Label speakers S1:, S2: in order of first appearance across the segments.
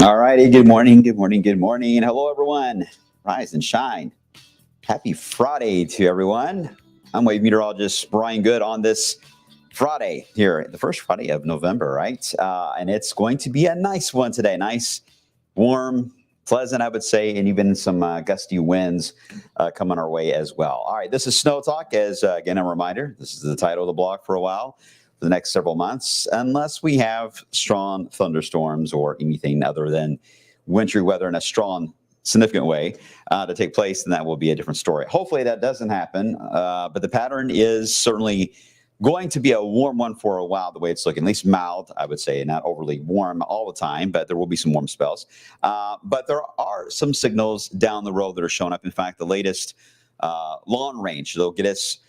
S1: All righty. Good morning. Good morning. Good morning. Hello, everyone. Rise and shine. Happy Friday to everyone. I'm wave meteorologist Brian Good on this Friday here, the first Friday of November, right? And it's going to be a nice one today. Nice, warm, pleasant, I would say, and even some gusty winds coming our way as well. All right. This is Snow Talk. As again, a reminder, this is the title of the blog for a while. For the next several months, unless we have strong thunderstorms or anything other than wintry weather in a strong, significant way to take place, then that will be a different story. Hopefully that doesn't happen, but the pattern is certainly going to be a warm one for a while, the way it's looking, at least mild, I would say, not overly warm all the time, but there will be some warm spells. But there are some signals down the road that are showing up. In fact, the latest long range, they'll get us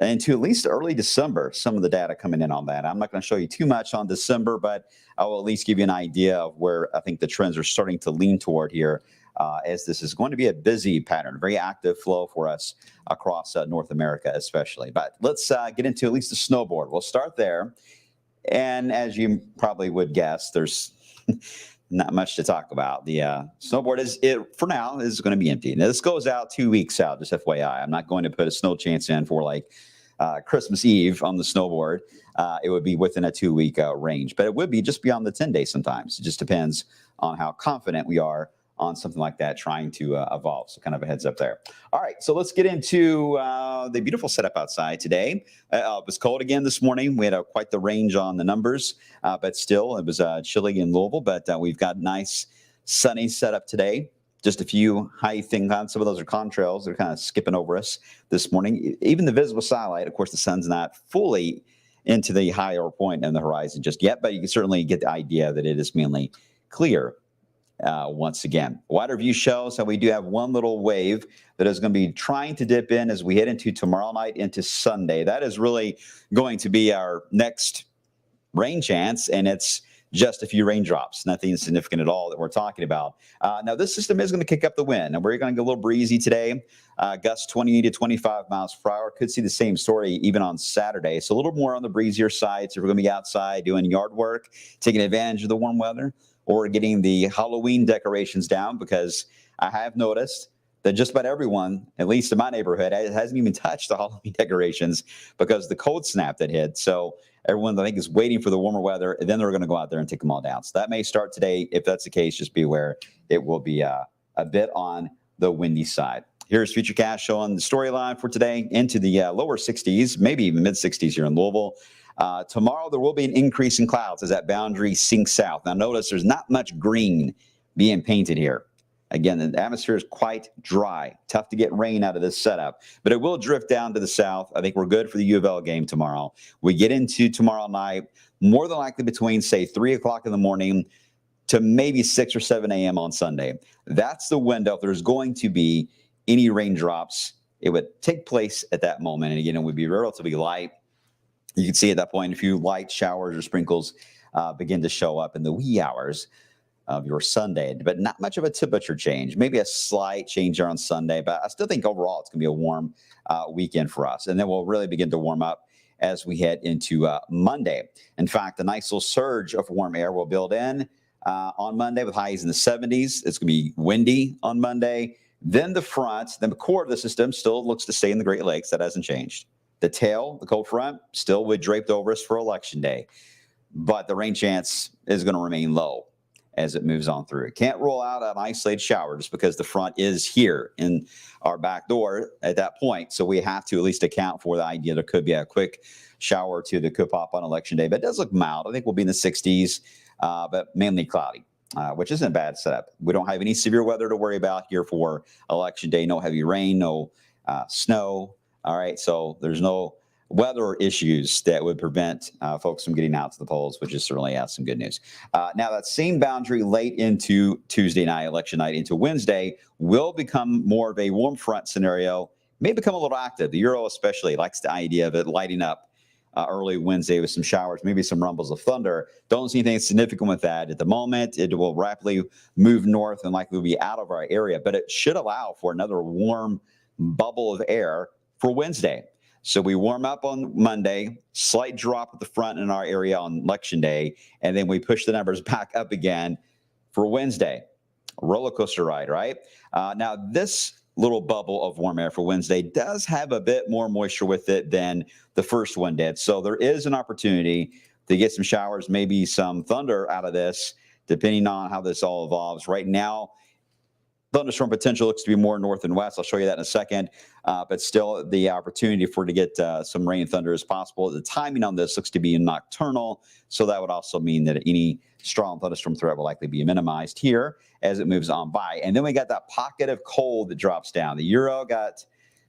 S1: into at least early December, some of the data coming in on that. I'm not going to show you too much on December, but I will at least give you an idea of where I think the trends are starting to lean toward here, as this is going to be a busy pattern, very active flow for us across North America especially. But let's get into at least the snowboard. We'll start there. And as you probably would guess, there's not much to talk about. The snowboard for now is going to be empty. Now, this goes out 2 weeks out, just FYI. I'm not going to put a snow chance in for like Christmas Eve on the snowboard. It would be within a 2-week range, but it would be just beyond the 10 days sometimes. It just depends on how confident we are on something like that trying to evolve. So kind of a heads up there. All right, so let's get into the beautiful setup outside today. It was cold again this morning. We had quite the range on the numbers, but still it was chilly in Louisville, but we've got nice sunny setup today. Just a few high things on. Some of those are contrails. They're kind of skipping over us this morning. Even the visible satellite, of course, the sun's not fully into the higher point in the horizon just yet, but you can certainly get the idea that it is mainly clear. Once again, wider view shows how we do have one little wave that is going to be trying to dip in as we head into tomorrow night into Sunday. That is really going to be our next rain chance, and it's just a few raindrops, nothing significant at all that we're talking about. Now, this system is going to kick up the wind, and we're going to get a little breezy today. Gusts 20 to 25 miles per hour. Could see the same story even on Saturday. So a little more on the breezier side. So we're going to be outside doing yard work, taking advantage of the warm weather, or getting the Halloween decorations down, because I have noticed that just about everyone, at least in my neighborhood, hasn't even touched the Halloween decorations because of the cold snap that hit. So everyone, I think, is waiting for the warmer weather, and then they're going to go out there and take them all down. So that may start today. If that's the case, just be aware it will be a bit on the windy side. Here's Futurecast showing the storyline for today into the lower 60s, maybe even mid 60s here in Louisville. Tomorrow, there will be an increase in clouds as that boundary sinks south. Now, notice there's not much green being painted here. Again, the atmosphere is quite dry. Tough to get rain out of this setup, but it will drift down to the south. I think we're good for the U of L game tomorrow. We get into tomorrow night, more than likely between, say, 3 o'clock in the morning to maybe 6 or 7 a.m. on Sunday. That's the window. If there's going to be any raindrops, it would take place at that moment. And again, it would be relatively light. You can see at that point a few light showers or sprinkles begin to show up in the wee hours of your Sunday, but not much of a temperature change. Maybe a slight change here on Sunday, but I still think overall it's going to be a warm weekend for us. And then we'll really begin to warm up as we head into Monday. In fact, a nice little surge of warm air will build in on Monday with highs in the 70s. It's going to be windy on Monday. Then the core of the system still looks to stay in the Great Lakes. That hasn't changed. The tail, the cold front, still would draped over us for Election Day, but the rain chance is going to remain low as it moves on through. It can't roll out an isolated shower just because the front is here in our back door at that point. So we have to at least account for the idea there could be a quick shower or two that could pop on Election Day. But it does look mild. I think we'll be in the 60s, but mainly cloudy, which isn't a bad setup. We don't have any severe weather to worry about here for Election Day. No heavy rain, no snow. All right, so there's no weather issues that would prevent folks from getting out to the polls, which is certainly some good news. Now, that same boundary late into Tuesday night, election night, into Wednesday, will become more of a warm front scenario, may become a little active. The Euro especially likes the idea of it lighting up early Wednesday with some showers, maybe some rumbles of thunder. Don't see anything significant with that at the moment. It will rapidly move north and likely be out of our area, but it should allow for another warm bubble of air for Wednesday. So we warm up on Monday, slight drop at the front in our area on Election Day, and then we push the numbers back up again for Wednesday. A roller coaster ride, right? Now, this little bubble of warm air for Wednesday does have a bit more moisture with it than the first one did. So there is an opportunity to get some showers, maybe some thunder out of this, depending on how this all evolves. Right now, thunderstorm potential looks to be more north and west. I'll show you that in a second. But still, the opportunity for it to get some rain and thunder is possible. The timing on this looks to be nocturnal, so that would also mean that any strong thunderstorm threat will likely be minimized here as it moves on by. And then we got that pocket of cold that drops down. The Euro got,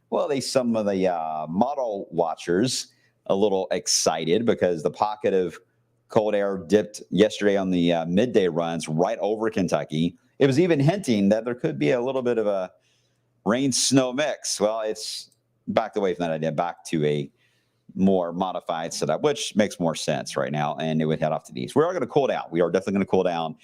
S1: well, some of the model watchers a little excited because the pocket of cold air dipped yesterday on the midday runs right over Kentucky. It was even hinting that there could be a little bit of a rain-snow mix. Well, it's backed away from that idea, back to a more modified setup, which makes more sense right now, and it would head off to the east. We are going to cool down. We are definitely going to cool down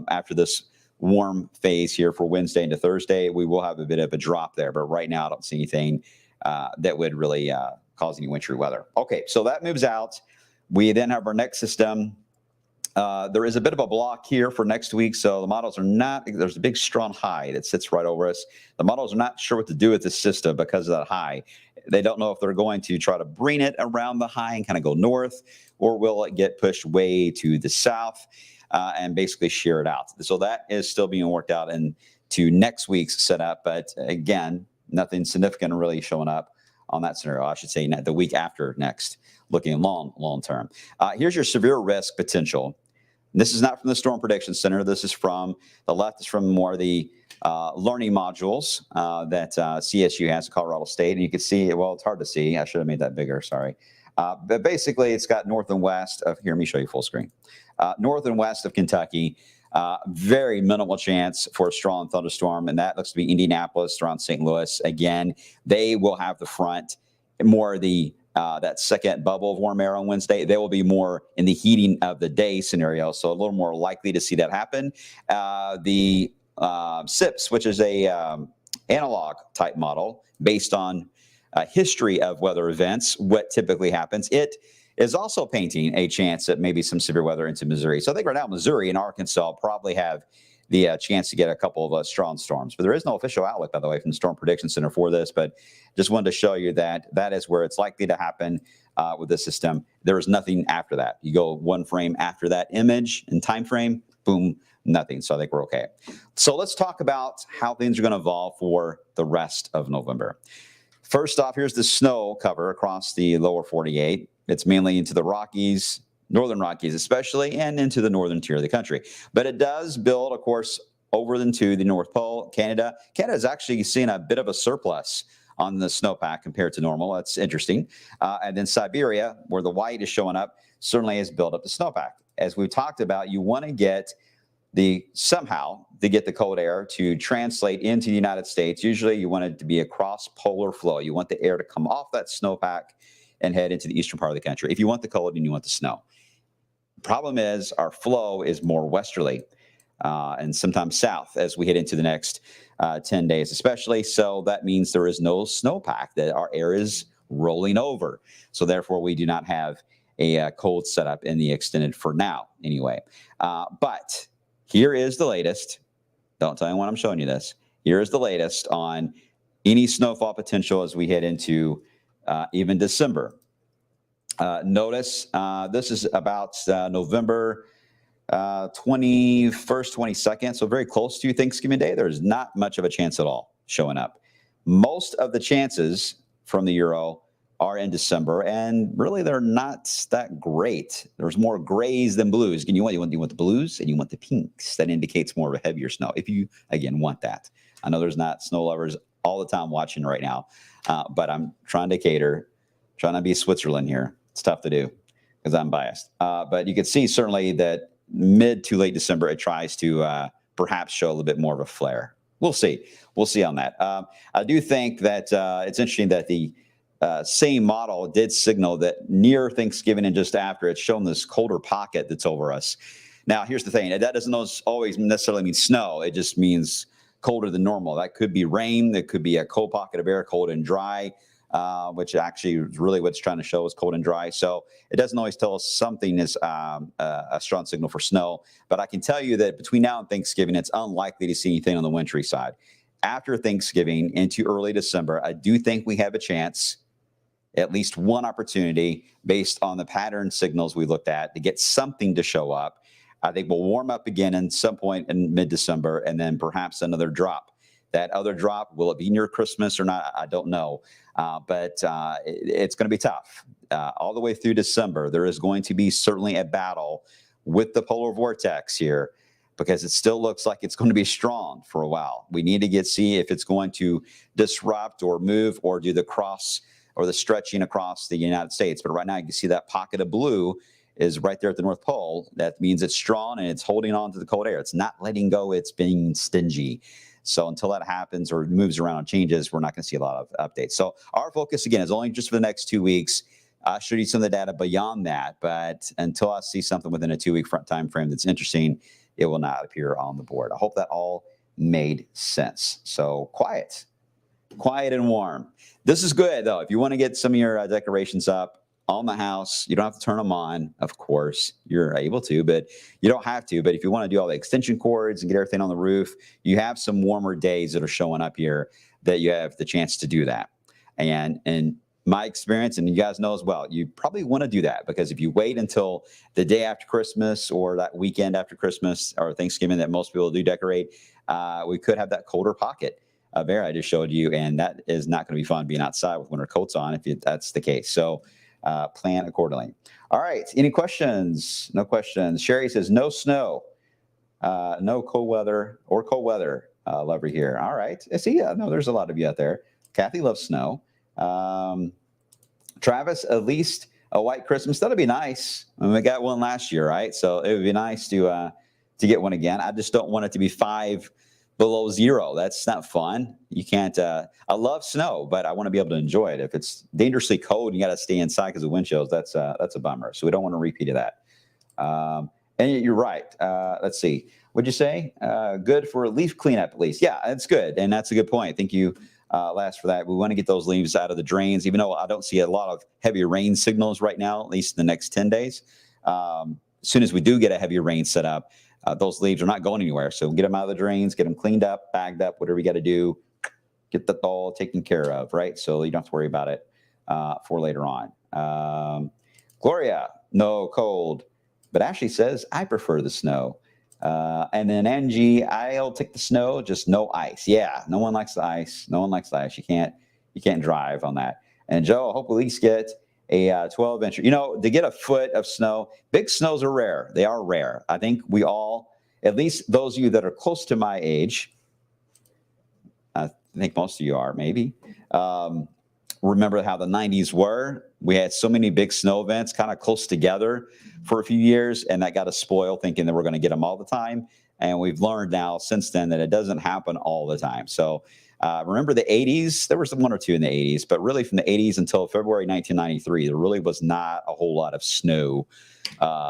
S1: after this warm phase here for Wednesday into Thursday. We will have a bit of a drop there, but right now I don't see anything that would really cause any wintry weather. Okay, so that moves out. We then have our next system. There is a bit of a block here for next week, so the models are not, there's a big strong high that sits right over us. The models are not sure what to do with this system because of that high. They don't know if they're going to try to bring it around the high and kind of go north, or will it get pushed way to the south and basically shear it out. So that is still being worked out into next week's setup, but again, nothing significant really showing up on that scenario. I should say the week after next, looking long term. Here's your severe risk potential. This is not from the Storm Prediction Center. This is from the left. Is from more of the learning modules that CSU has at Colorado State. And you can see, well, it's hard to see. I should have made that bigger, sorry. But basically, it's got north and west of, here, let me show you full screen. North and west of Kentucky, very minimal chance for a strong thunderstorm. And that looks to be Indianapolis around St. Louis. Again, they will have the front, more of the that second bubble of warm air on Wednesday, they will be more in the heating of the day scenario, so a little more likely to see that happen. The SIPS, which is a analog type model based on history of weather events, what typically happens, it is also painting a chance at maybe some severe weather into Missouri. So I think right now Missouri and Arkansas probably have the chance to get a couple of strong storms. But there is no official outlook, by the way, from the Storm Prediction Center for this. But just wanted to show you that that is where it's likely to happen with this system. There is nothing after that. You go one frame after that image and time frame, boom, nothing. So I think we're okay. So let's talk about how things are going to evolve for the rest of November. First off, here's the snow cover across the lower 48. It's mainly into the Rockies, northern Rockies especially, and into the northern tier of the country. But it does build, of course, over into the North Pole, Canada. Canada is actually seeing a bit of a surplus on the snowpack compared to normal. That's interesting. And then Siberia, where the white is showing up, certainly has built up the snowpack. As we've talked about, you want to get somehow to get the cold air to translate into the United States. Usually you want it to be a cross-polar flow. You want the air to come off that snowpack and head into the eastern part of the country if you want the cold and you want the snow. Problem is our flow is more westerly and sometimes south as we head into the next 10 days especially. So that means there is no snowpack, that our air is rolling over. So therefore we do not have a cold setup in the extended for now anyway. But here is the latest. Don't tell anyone I'm showing you this. Here is the latest on any snowfall potential as we head into even December. Notice this is about November 21st, 22nd, so very close to Thanksgiving Day. There's not much of a chance at all showing up. Most of the chances from the Euro are in December, and really they're not that great. There's more grays than blues. And you want the blues and you want the pinks. That indicates more of a heavier snow if you, again, want that. I know there's not snow lovers all the time watching right now, but I'm trying to cater, trying to be Switzerland here. It's tough to do because I'm biased. But you can see certainly that mid to late December, it tries to perhaps show a little bit more of a flare. We'll see. We'll see on that. I do think that it's interesting that the same model did signal that near Thanksgiving and just after, it's shown this colder pocket that's over us. Now, here's the thing. That doesn't always necessarily mean snow. It just means colder than normal. That could be rain. That could be a cold pocket of air, cold and dry, which actually is really what it's trying to show is cold and dry. So it doesn't always tell us something is a strong signal for snow. But I can tell you that between now and Thanksgiving, it's unlikely to see anything on the wintry side. After Thanksgiving into early December, I do think we have a chance, at least one opportunity based on the pattern signals we looked at to get something to show up. I think we'll warm up again in some point in mid-December and then perhaps another drop. That other drop, will it be near Christmas or not? I don't know. But it's going to be tough. All the way through December, there is going to be certainly a battle with the polar vortex here because it still looks like it's going to be strong for a while. We need to see if it's going to disrupt or move or do the cross or the stretching across the United States. But right now, you can see that pocket of blue is right there at the North Pole. That means it's strong and it's holding on to the cold air. It's not letting go. It's being stingy. So until that happens or moves around and changes, we're not going to see a lot of updates. So our focus, again, is only just for the next 2 weeks. I'll show you some of the data beyond that. But until I see something within a 2-week front time frame that's interesting, it will not appear on the board. I hope that all made sense. So quiet and warm. This is good, though. If you want to get some of your decorations up on the house, you don't have to turn them on. Of course, you're able to, but you don't have to. But if you want to do all the extension cords and get everything on the roof, you have some warmer days that are showing up here that you have the chance to do that. And my experience, and you guys know as well, you probably want to do that because if you wait until the day after Christmas or that weekend after Christmas or Thanksgiving that most people do decorate, we could have that colder pocket of air I just showed you, and that is not going to be fun being outside with winter coats on if that's the case. So plan accordingly. All right. Any questions? No questions. Sherry says no snow, no cold weather or cold weather. Lover here. All right. I see. No, there's a lot of you out there. Kathy loves snow. Travis, at least a white Christmas. That'll be nice. I mean, we got one last year, right? So it would be nice to get one again. I just don't want it to be 5 below zero. That's not fun. You can't. I love snow, but I want to be able to enjoy it. If it's dangerously cold, and you got to stay inside because of wind chills. That's a bummer. So we don't want to repeat of that. And you're right. Let's see. What'd you say? Good for leaf cleanup, at least. Yeah, that's good, and that's a good point. Thank you, Les, for that. We want to get those leaves out of the drains, even though I don't see a lot of heavy rain signals right now, at least in the next 10 days. As soon as we do get a heavy rain set up, those leaves are not going anywhere. So get them out of the drains, get them cleaned up, bagged up, whatever you got to do, get that all taken care of, right? So you don't have to worry about it for later on. Gloria, no cold. But Ashley says, I prefer the snow. And then Angie, I'll take the snow, just no ice. Yeah, no one likes the ice. No one likes the ice. You can't drive on that. And Joe, I hope we at least get a 12-inch. You know, to get a foot of snow, big snows are rare. They are rare. I think we all, at least those of you that are close to my age, I think most of you are maybe, remember how the 90s were. We had so many big snow events kind of close together for a few years, and that got us spoiled thinking that we're going to get them all the time. And we've learned now since then that it doesn't happen all the time. So remember the 80s? There was one or two in the 80s, but really from the 80s until February 1993, there really was not a whole lot of snow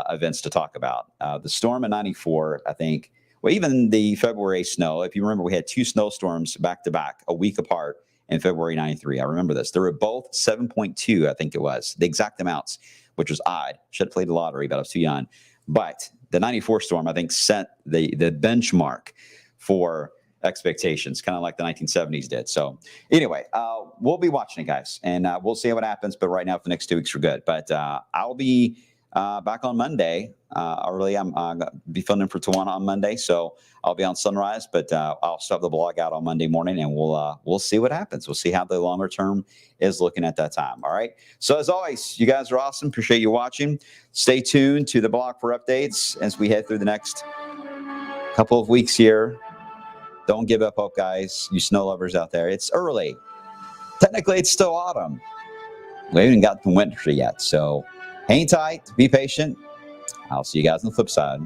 S1: events to talk about. The storm in 94, I think, well, even the February snow, if you remember, we had two snowstorms back to back, a week apart in February 93. I remember this. They were both 7.2, I think it was, the exact amounts, which was odd. Should have played the lottery, but I was too young. But the 94 storm, I think, set the benchmark for expectations, kind of like the 1970s did. So anyway, we'll be watching it, guys, and we'll see what happens. But right now, for the next 2 weeks, we're good. But I'll be back on Monday. Early, I'm going to be filming for Tawana on Monday, so I'll be on Sunrise. But I'll still have the blog out on Monday morning, and we'll see what happens. We'll see how the longer term is looking at that time. All right. So as always, you guys are awesome. Appreciate you watching. Stay tuned to the blog for updates as we head through the next couple of weeks here. Don't give up hope, guys. You snow lovers out there. It's early. Technically, it's still autumn. We haven't got to winter yet. So hang tight. Be patient. I'll see you guys on the flip side.